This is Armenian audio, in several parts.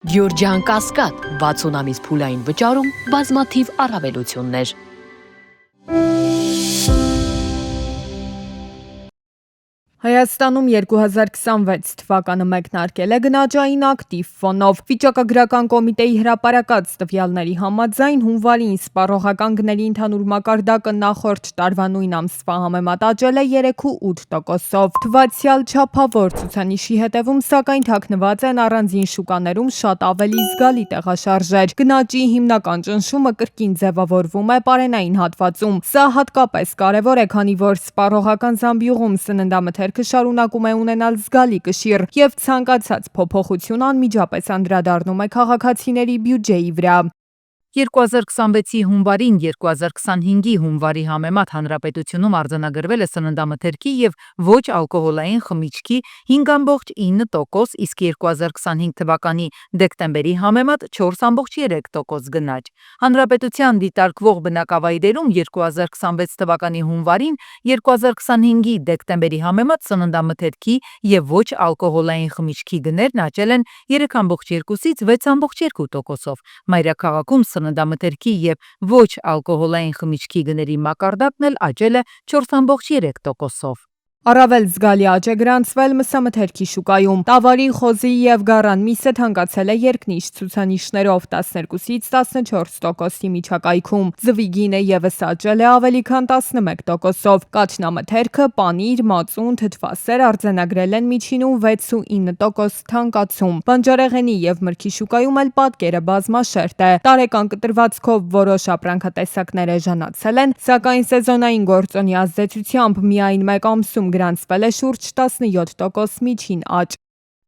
Գյորջյան Կասկադ 60 ամիս փուլային վճարում բազմաթիվ առավելություններ։ Հայաստանում 2026 թվականը մեկնարկել է գնաճային ակտիվ ֆոնով։ Վիճակագրական կոմիտեի հրապարակած տվյալների համաձայն հունվարին սպառողական գների ընդհանուր մակարդակը նախորդ տարվա նույն ամսվա համեմատ աճել է 3,8%-ով։ Թվացյալ չափավոր ցուցանիշի հետևում սակայն թաքնված են առանձին շուկաներում շատ ավելի զգալի տեղաշարժեր։ Գնաճի հիմնական ճնշումը կրկին ձևավորվում է պարենային հատվածում։ Սա հատկապես կարևոր է, քանի որ սպառողական զամբյուղում սննդամթերքը շարունակում է ունենալ զգալի կշիռ և ցանկացած փոփոխություն անմիջապես անդրադառնում է քաղաքացիների բյուջեի վրա։ 2026-ի հունվարին 2025-ի հունվարի համեմատ հանրապետությունում արձանագրվել է սննդամթերքի և ոչ ալկոհոլային խմիչքի 5,9%, իսկ 2025 թվականի դեկտեմբերի համեմատ 4,3% գնաճ։ Հանրապետության դիտարկվող բնակավայրերում 2026 թվականի հունվարին 2025-ի դեկտեմբերի համեմատ սննդամթերքի և ոչ ալկոհոլային խմիչքի գներն աճել են 3,2-ից 6,2%-ով։ Մայրաքաղաքում սննդամթերքի և ոչ ալկոհոլային խմիչքի գների մակարդակն էլ աճել է 4,3%-ով։ Առավել զգալի աճ է գրանցվել մսամթերքի շուկայում։ Տավարի, խոզի և գարան միսը թանկացել է երկնիշ ցուցանիշներով 12-ից 14%-ի միջակայքում։ Ձվի գինը ևս աճել է ավելի քան 11%-ով։ Կաթնամթերքը, պանիր, մածուն, թթվասեր արձանագրել են միջինում 6 ու 9% թանկացում։ Բանջարեղենի և մրգի շուկայում էլ պատկերը բազմաշերտ է։ Տարեկան կտրվածքով որոշ ապրանքատեսակներ էժանացել են, սակայն սեզոնային գործոնի ազդեցությամբ միայն մեկ ամսում գրանցվել է շուրջ 17% միջին աճ։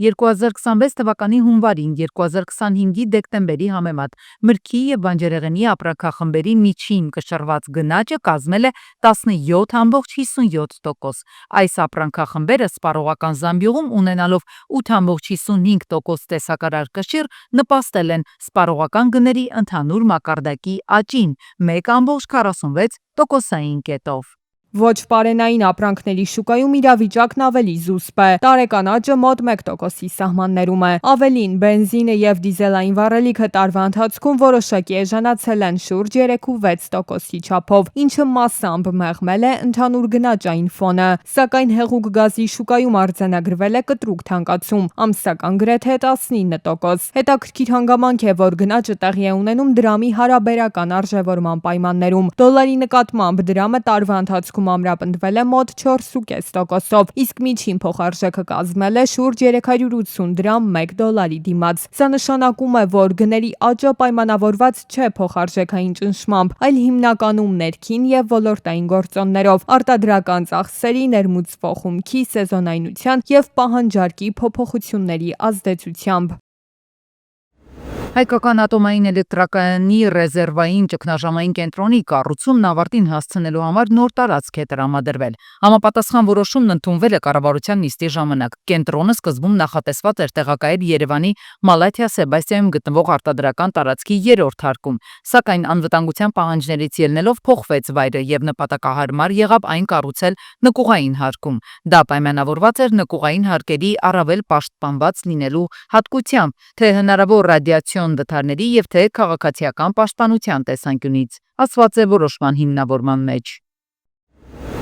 2026 թվականի հունվարին 2025-ի դեկտեմբերի համեմատ մրգի և բանջարեղենի ապրանքախմբերի միջին կշռված գնաճը կազմել է 17,57%։ Այս ապրանքախմբերը սպառողական զամբյուղում ունենալով 8,55% տեսակարար կշիռ նպաստել են սպառողական գների ընդհանուր մակարդակի աճին 1,46%-ային կետով։ Ոչ պարենային ապրանքների շուկայում իրավիճակն ավելի զուսպ է։ Տարեկան աճը մոտ 1%-ի սահմաններում է։ Ավելին, բենզինը և դիզելային վառելիքը տարվա ընթացքում որոշակի էժանացել են շուրջ 3,6%-ի չափով, ինչը մասամբ մեղմել է ընդհանուր գնաճային ֆոնը։ Սակայն հեղուկ գազի շուկայում արձանագրվել է կտրուկ թանկացում, ամսական գրեթե 19%։ Հետաքրքիր հանգամանք է, որ գնաճը տեղի է ունենում դրամի հարաբերական արժևորման պայմաններում։ Դոլարի նկատմամբ դրամը տարվա ընթացքում ամրապնդվել է մոտ 4,5%-ով, իսկ միջին փոխարժեքը կազմել է շուրջ 380 դրամ $1 դիմաց։ Սա նշանակում է, որ գների աճը պայմանավորված չէ փոխարժեքային ճնշմամբ, այլ հիմնականում ներքին և ոլորտային գործոններով, արտադրական ծախսերի, ներմուծվող հումքի, սեզոնայնության և պահանջարկի փոփոխությունների ազդեցությամբ։ Հայկական ատոմային էլեկտրակայանի ռեզերվային ճգնաժամային կենտրոնի կառուցումն ավարտին հասցնելու համար նոր տարածք է տրամադրվել։ Համապատասխան որոշումն ընդունվել է կառավարության նիստի ժամանակ։ Կենտրոնը սկզբում նախատեսված էր տեղակայել Երևանի Մալաթիա Սեբաստիայում գտնվող արտադրական տարածքի 3-րդ հարկում, սակայն անվտանգության պահանջներից ելնելով փոխվեց վայրը և նպատակահարմար եղավ այն կառուցել նկուղային հարկում։ Դա պայմանավորված էր նկուղային հարկերի առավել պաշտպանված լինելու հատկությամբ, թե հնարավոր ռադիացիոն վթարների և թե քաղաքացիական պաշտպանության տեսանկյունից, ասված է որոշման հիմնավորման մեջ։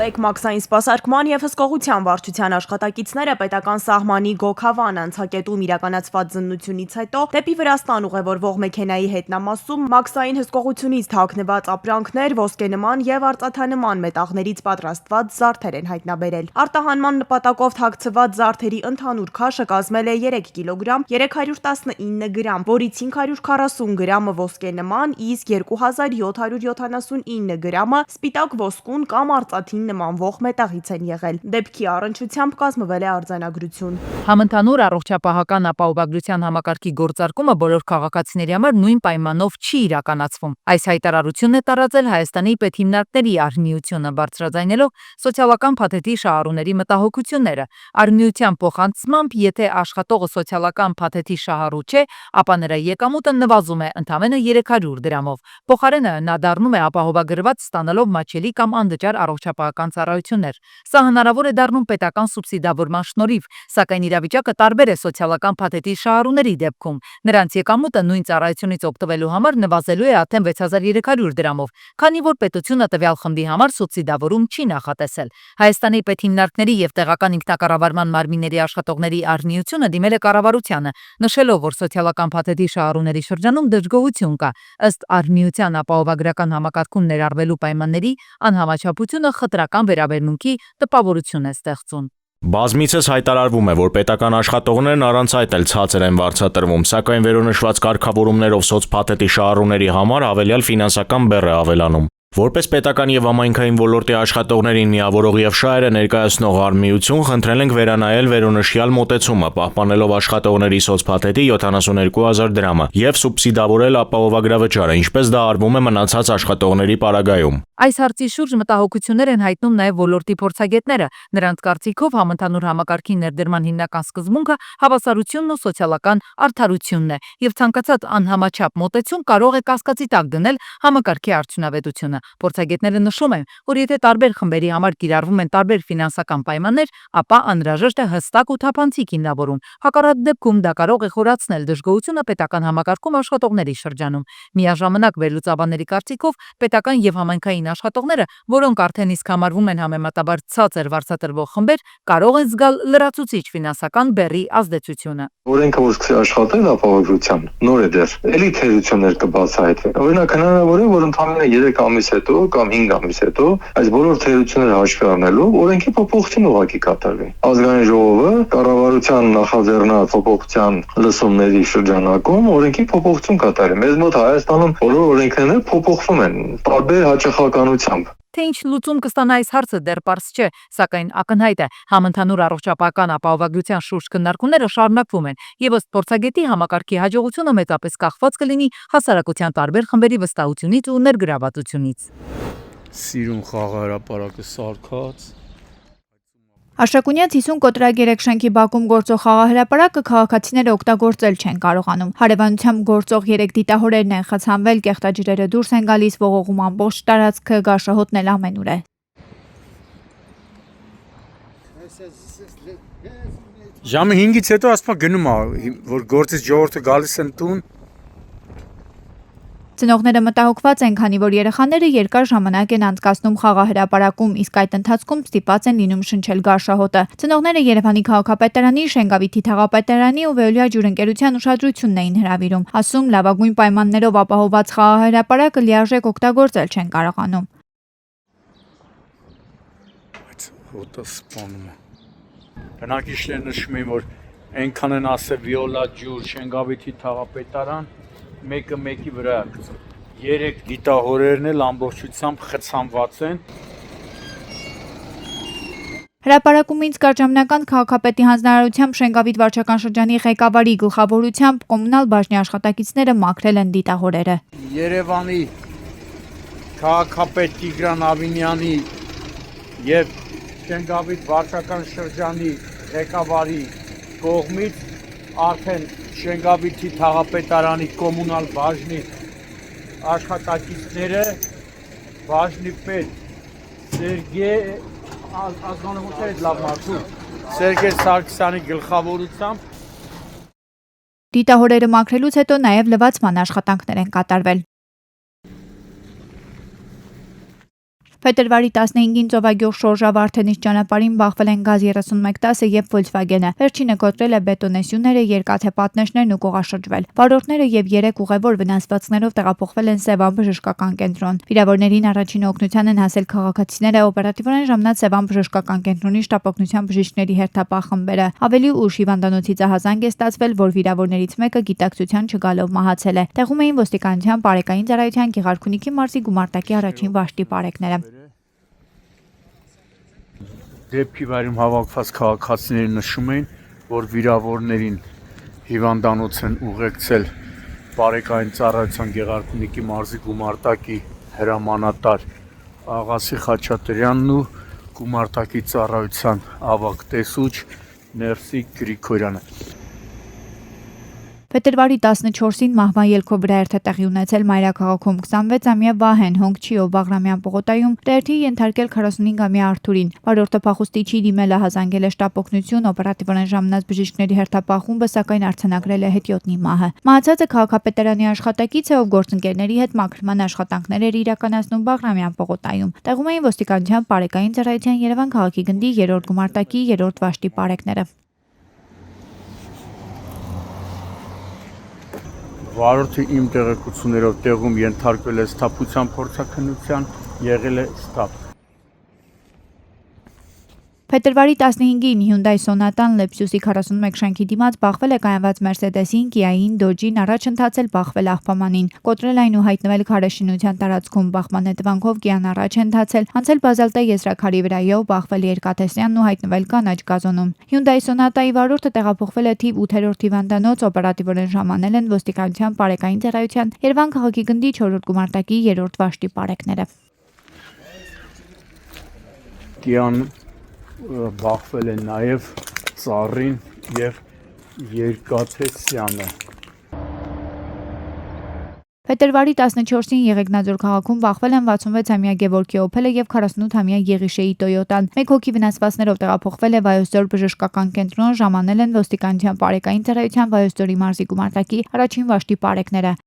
Տեխմաքսային սպասարկման և հսկողության վարչության աշխատակիցները պետական սահմանի Գոքավան անցակետում իրականացված զննությունից հետո դեպի Վրաստան ուղևորվող մեքենայի հետնամասում մաքսային հսկողությունից թաքնված ապրանքներ, ոսկենման և արծաթանման մետաղներից պատրաստված զարդեր են հայտնաբերել։ Արտահանման նպատակով թաքցված զարդերի ընդհանուր քաշը կազմել է 3 կգ 319 գրամ, որից 540 գրամը ոսկենման, իսկ 2779 գրամը սպիտակ ոսկուն կամ արծաթին նմանվող մետաղից են եղել։ Դեպքի առնչությամբ կազմվել է արձանագրություն։ Համընդհանուր առողջապահական ապահովագրության համակարգի գործարկումը բոլոր քաղաքացիների համար նույն պայմանով չի իրականացվում։ Այս հայտարարությունն է տարածել Հայաստանի պետհիմնարկների արհմիությունը, բարձրաձայնելով սոցիալական փաթեթի շահառուների մտահոգությունները։ Արհմիության փոխանցմամբ, եթե աշխատողը սոցիալական փաթեթի շահառու չէ, ապա նրա եկամուտը նվազում է ընդամենը 300 դրամով։ Փոխարենը նա դառնում է ապահովագրված, ստանալով մատչելի կամ անվճար առողջապահական սոցիալական ծառայություններ։ Սա հնարավոր է դառնում պետական սուբսիդավորման շնորհիվ, սակայն իրավիճակը տարբեր է սոցիալական փաթեթի շահառուների դեպքում։ Նրանց եկամուտը նույն ծառայությունից օգտվելու համար նվազելու է արդեն 6300 դրամով, քանի որ պետությունը տվյալ խմբի համար սուբսիդավորում չի նախատեսել։ Հայաստանի պետհիմնարկների եւ տեղական ինքնակառավարման մարմինների աշխատողների արհնիությունը դիմել է կառավարությանը, նշելով, որ սոցիալական փաթեթի շահառուների շրջանում դժգոհություն կա։ Ըստ արհնիության ապահովագրական համակարգում ներառվելու պայմանների անհամաչափությունը խտրական վերաբերմունքի տպավորություն է ստեղծում։ Բազմիցս հայտարարվում է, որ պետական աշխատողներն առանց այդ էլ ցածր են վարձատրվում, սակայն վերոնշված կարգավորումներով սոցփաթեթի շահառուների համար ավելյալ ֆինանսական բեռ է ավելանում։ Որպես պետական եւ համայնքային ոլորտի աշխատողներին միավորող եւ շահերը ներկայացնող արհմիություն խնդրել ենք վերանայել վերոնշյալ մոտեցումը, պահպանելով աշխատողների սոցփաթեթի 72000 դրամը եւ սուբսիդավորել ապահովագրավճարը, ինչպես դա արվում է մնացած աշխատողների պարագայում։ Այս հարցի շուրջ մտահոգություններ են հայտնում նաև ոլորտի փորձագետները։ Նրանց կարծիքով համընդհանուր համակարգի ներդրման հիմնական սկզբունքը հավասարությունն ու սոցիալական արդարությունն է, եւ ցանկացած անհամաչափ մոտեցում կարող է կասկածի տակ դնել համակարգի արդյունավետությունը։ Փորձագետները նշում են, որ եթե տարբեր խմբերի համար կիրառվում են տարբեր ֆինանսական պայմաններ, ապա անհրաժեշտ է հստակ ու թափանցիկ հիմնավորում։ Հակառակ դեպքում դա կարող է խորացնել դժգոհությունը պետական համակարգում աշխատողների շրջանում։ Միաժամանակ վերլուծաբանների կարծիքով պետական եւ համայնքային աշխատողները, որոնք արդեն իսկ համարվում են համեմատաբար ցածր վարձատրվող խմբեր, կարող են զգալ լրացուցիչ ֆինանսական բեռի ազդեցությունը։ Օրենքը որ սկսի աշխատել ապահովագրության, նոր է դեռ, էլի թերություններ կբացահայտվեն։ Օրինակ հնարավոր է, որ ընդամենը 3 ամիս հետո կամ 5 ամիս հետո այս բոլոր թերությունները հաշվի առնելով օրենքի փոփոխություն ուղղակի կատարվի։ Ազգային ժողովը կառավարության նախաձեռնած փոփոխության լսումների շրջանակում օրենքի փոփոխություն կատարի։ Մեզ մոտ Հայաստանում բոլոր օրենքները փոփոխվում են տարբեր հաճախականությամբ։ Թե ինչ լուծում կստանա այս հարցը դեռ պարզ չէ, սակայն ակնհայտ է համընդհանուր առողջապահական ապահովագրության շուրջ քննարկումները շարունակվում են, եւ ըստ փորձագետի համակարգի հաջողությունը մեծապես կախված կլինի հասարակության տարբեր խմբերի վստահությունից ու ներգրավվածությունից։ Սիրուն խաղահրապարակը սարքած։ Աշակունյաց 50 կոտրագերեք շենքի բակում գործող խաղահրապարակը քաղաքացիները օգտագործել չեն կարողանում։ Հարևանությամբ գործող 3 դիտահորերն են խցանվել, կեղտաջրերը դուրս են գալիս, ողողում ամբողջ տարածքը, գարշահոտն էլ ամենուր է։ Ժամը 5-ից հետո ասպա գնում է, որ գործից ժողովուրդը գալիս են տուն։ Ծնողները մտահոգված են, քանի որ երեխաները երկար ժամանակ են անցկացնում խաղահրապարակում, իսկ այդ ընթացքում ստիպված են լինում շնչել գարշահոտը։ Ծնողները Երևանի քաղաքապետարանի, Շենգավիթի թաղապետարանի ու Վեոլիա ջուրընկերության ուշադրությունն էին հրավիրում, ասում լավագույն պայմաններով ապահովված խաղահրապարակը լիարժեք օգտագործել չեն կարողանում։ Այդ հոտը սպանում է։ Բնակիչներն նշում են, որ այնքան են ասել Վեոլիա ջուր, Շենգավիթի թաղապետարան, մեկը մեկի վրա է։ 3 դիտահորերն էլ ամբողջությամբ խցանված են։ Հրապարակումից կարճամենական քաղաքապետի հանձնարարությամբ Շենգավիթ վարչական շրջանի ղեկավարի գլխավորությամբ կոմունալ բաժնի աշխատակիցները մաքրել են դիտահորերը։ Երևանի քաղաքապետ Տիգրան Ավինյանի եւ Շենգավիթ վարչական շրջանի ղեկավարի կողմից արդեն Շենգավիթի թաղապետարանի կոմունալ բաժնի աշխատակիցները բաժնի պետ Սերգեյ Սարգսյանի գլխավորությամբ Դիտահորերը մաքրելուց հետո նաև լվացման աշխատանքներ են կատարվել։ Փետրվարի 15-ին ծովագյուղ Շորժա Վարդենից ճանապարհին բախվել են գազ 3110-ը եւ Volkswagen-ը։ Վերջինը կոտրել է բետոնեսյուները, երկաթե պատնեշներն ու կողաշրջվել։ Վարորդները եւ 3 ուղևոր վնասվածքներով տեղափոխվել են Սևան բժշկական կենտրոն։ Վիրավորներին առաջին օգնության են հասել քաղաքացիները, օպերատիվորեն ժամանած Սևան բժշկական կենտրոնի շտապօգնության բժիշկների հերթապահ խմբերը։ Ավելի ուշ հիվանդանոցի զահազանգ է ստացվել, որ վիրավորներից մեկը գիտակցության չգալով մահացել է։ Տեղում էին ոստիկանության բարեկային ծառայության Գեղարքունիքի մարզի գումարտակի առաջին վաշտի բարեկները։ Դեպքի վայրում հավաքված քաղաքացիները նշում են, որ վիրավորներին հիվանդանոց են ուղեկցել բարեկային ծառայության Գեղարքունիքի մարզի գումարտակի հրամանատար Աղասի Խաչատրյանն ու գումարտակի ծառայության ավագ տեսուչ Ներսիկ Գրիգորյանը։ Փետրվարի 14-ին մահվան ելքով վրայերթը տեղի ունեցել մայրաքաղաքում 26-ամյա Վահեն Հոնգչիով Բաղրամյան պողոտայում վրայերթի ենթարկել 45-ամյա Արթուրին։ Վարորդը փախուստիչի դիմել է հազանգել է շտապօգնություն, օպերատիվորեն ժամանած բժիշկների հերթապահումը, սակայն արձանագրել է հետիոտնի մահը։ Մահացածը քաղաքապետարանի աշխատակից է, ով գործընկերների հետ մաքրման աշխատանքներ էր իրականացնում Բաղրամյան պողոտայում։ Տեղում էին ոստիկանության պարեկային ծառայության Երևան քաղաքի գնդի 3-րդ գումարտակի 3-րդ վաշտի պարեկները։ Վարորդը իմ տեղեկություններով տեղում ենթարկվել է սթափության փորձաքննության, եղել է սթափ։ Փետրվարի 15-ին Hyundai Sonata-ն Lexus-ի 41 շենքի դիմաց բախվել է կայանված Mercedes-ին, Kia-ին, Dodge-ին, առաջ ընթացել բախվել աղբամանին։ Կոտրել այն ու հայտնվել քարեշինության տարածքում, բախման հետևանքով Kia-ն առաջ է ընթացել, անցել բազալտե եզրաքարի վրայով, բախվել Երկաթեսյանն ու հայտնվել կանաչ գազոնում։ Hyundai Sonata-ի վարորդը տեղափոխվել է թիվ 8-րդ հիվանդանոց, օպերատիվորեն ժամանել են ոստիկանության պարեկային ծառայության Երևան քաղաքի գնդի 4-րդ գումարտակի 3-րդ վաշտի պարեկները։ Կիան բախվել է նաև Ծառին եւ Երկաթեսյանը։ Փետրվարի 14-ին Եղեգնաձոր քաղաքում բախվել են 66-ամյա Գևորգի Օփելը եւ 48-ամյա Եղիշեի Տոյոտան։ Մեկ հոգի վնասվածքներով տեղափոխվել է Վայոց ձոր բժշկական կենտրոն, ժամանել են ոստիկանության պարեկային ծառայության Վայոց ձորի մարզի գումարտակի առաջին վաշտի պարեկները։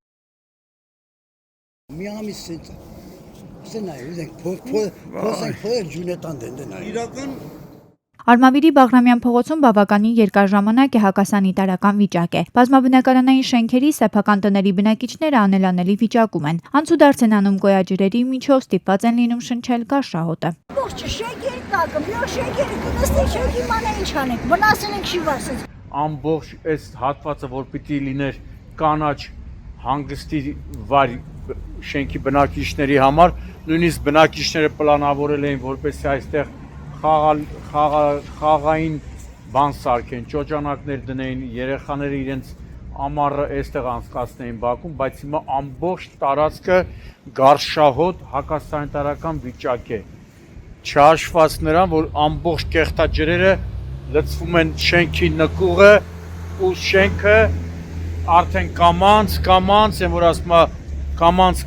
Արմավիրի Բաղրամյան փողոցում բավականին երկար ժամանակ է հակասանիտարական վիճակ է։ Բազմաբնակարանային շենքերի սեփական տների բնակիչները անելանելի վիճակում են։ Անցուդարձ են անում գոյաջրերի միջով, ստիպված են լինում շնչել գարշահոտը։ Ողջ շենքերի տակը, մի շենքերի կնստի շենքի մանա ինչ անենք, վնասել ենք շիվասից։ Ամբողջ այս հատվածը, որ պիտի լիներ կանաչ հանգստի վայր շենքի բնակիչների համար, նույնիսկ բնակիչները պլանավորել էին, որպեսզի այստեղ խաղային բան սարքեն, ճոճանակներ դնեին, երեխաները իրենց ամառը այստեղ անցկացնեին բակում, բայց հիմա ամբողջ տարածքը գարշահոտ հակասանիտարական վիճակ է։ Չհաշված նրան, որ ամբողջ կեղտաջրերը լցվում են շենքի նկուղը ու շենքը արդեն կամանց, են որ ասում է կամանց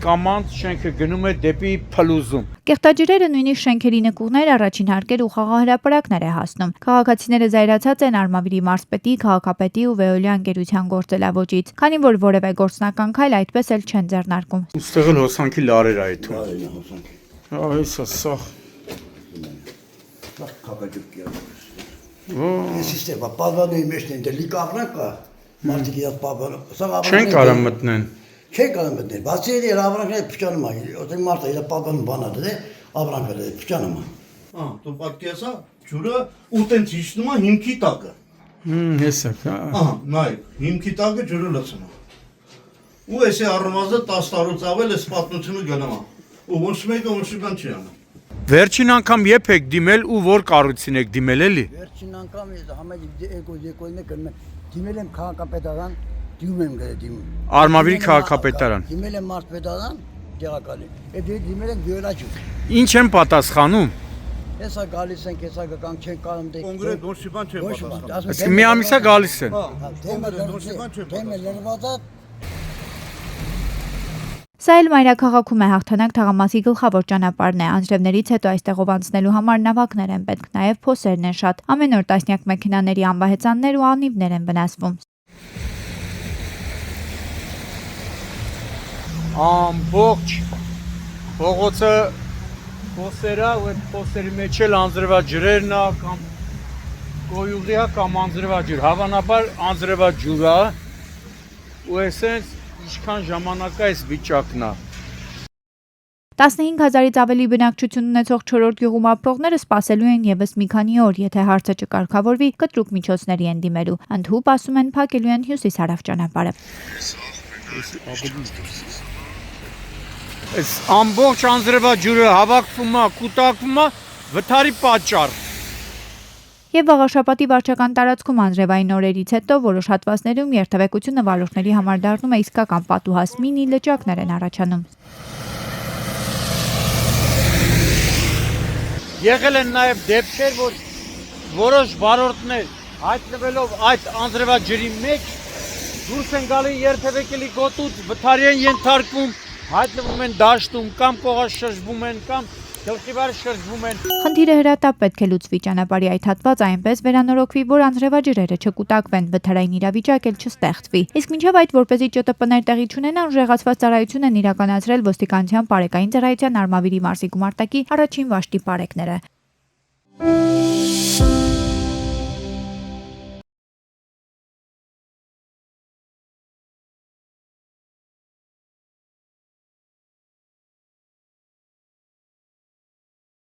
շենքը գնում է դեպի փլուզում։ Կեղտաջրերը նույնիսկ շենքերի նկուղներ, առաջին հարկեր ու խաղահրապարակներ է հասնում։ Քաղաքացիները զայրացած են Արմավիրի մարզպետի, քաղաքապետի ու Վեոլիա ընկերության գործելավոճից, քանի որ որևէ գործնական քայլ այդպես էլ չեն ձեռնարկում։ Ուստեղ էլ հոսանքի լարեր այդում։ Այսա սա։ Սիստեմա պատվանների մեջ են դե լիկավնա կա։ Մարդիկ իդ պատվան։ Չեն կարող մտնել։ Չեն կարող մտնել։ Բացի այդ ավրանքները փճանում է։ Ոտի մարդը իր պատվան բանա դե ավրանքները փճանում է։ Դու պատկերացա ջուրը ուտենց իջնում է հիմքի տակը։ Հեսա։ Նայ, հիմքի տակը ջուրը լցնում է։ Ու էսի առնվազն 10 տարուց ավել էս պատմությունը գնում է։ Ու ոչ մեկը ոչ մի բան չի անում։ Վերջին անգամ երբ եք դիմել ու որ կառույցին եք դիմել էլի։ Վերջին անգամ ես համաձայն երկոյնը կնում դիմել եմ քաղաքապետարան, դիմում եմ դիմում։ Արմավիրի քաղաքապետարան։ Դիմել եմ մարզպետարան, տեղակալի։ Այդ դիմել եմ Վիոլաջու։ Ինչ են պատասխանում։ Հեսա գալիս են, հեսա գամ չեն կարող դե։ Կոնկրետ ոչ մի բան չեն պատասխանում։ Իսկ մի ամիսա գալիս են։ Թեմը լրված է։ Սա էլ մայրաքաղաքում է հաղթանակ թաղամասի գլխավոր ճանապարհն է։ Անձրևներից հետո այստեղով անցնելու համար նավակներ են պետք, նաև փոսերն են շատ։ Ամեն օր տասնյակ մեքենաների անվահեծաններ ու անիվներ են վնասվում։ Ամբողջ փողոցը փոսերա ու այդ փոսերի մեջ էլ անձրևաջրերն է կամ գոյուղի է կամ անձրևաջուր։ Հավանաբար անձրևաջուր է ու այսպես ինչքան ժամանակ է այս վիճակն է։ 15000-ից ավելի բնակչություն ունեցող 4-րդ գյուղում ապրողները սպասելու են եւս մի քանի օր, եթե հարցը չկարգավորվի, կտրուկ միջոցների են դիմելու։ Ընդհուպ ասում են փակելու են հյուսիս-հարավ ճանապարհը։ Այս ամբողջ անձրևաջուրը հավաքվում է, կուտակվում է վթարի պատճառ։ Եվ վաղաշաբաթի վարչական տարածքում անձրևային օրերից հետո որոշ հատվածներում երթևեկությունը վարորդների համար դառնում է իսկական պատուհաս, մինի լճակներ են առաջանում։ Եղել են նաև դեպքեր, որ որոշ վարորդներ հայտնվելով այդ անձրևաջրի մեջ դուրս են գալի երթևեկելի գոտուց, վթարի են ենթարկվում, հայտնվում են դաշտում կամ կողաշրջվում են կամ գլխի վրա շրջվում են։ Խնդիրը հրատապ պետք է լուծվի ճանապարհի այդ հատվածը այնպես վերանորոգվի, որ անձրևաջրերը չկուտակվեն, վթարային իրավիճակ էլ չստեղծվի։ Իսկ մինչև այդ, որպեսզի ՃՏՊ-ներ տեղի չունենան, ուժեղացված ծառայություն են իրականացրել ոստիկանության բարեկային ծառայության Արմավիրի մարզի գումարտակի առաջին վաշտի բարեկները։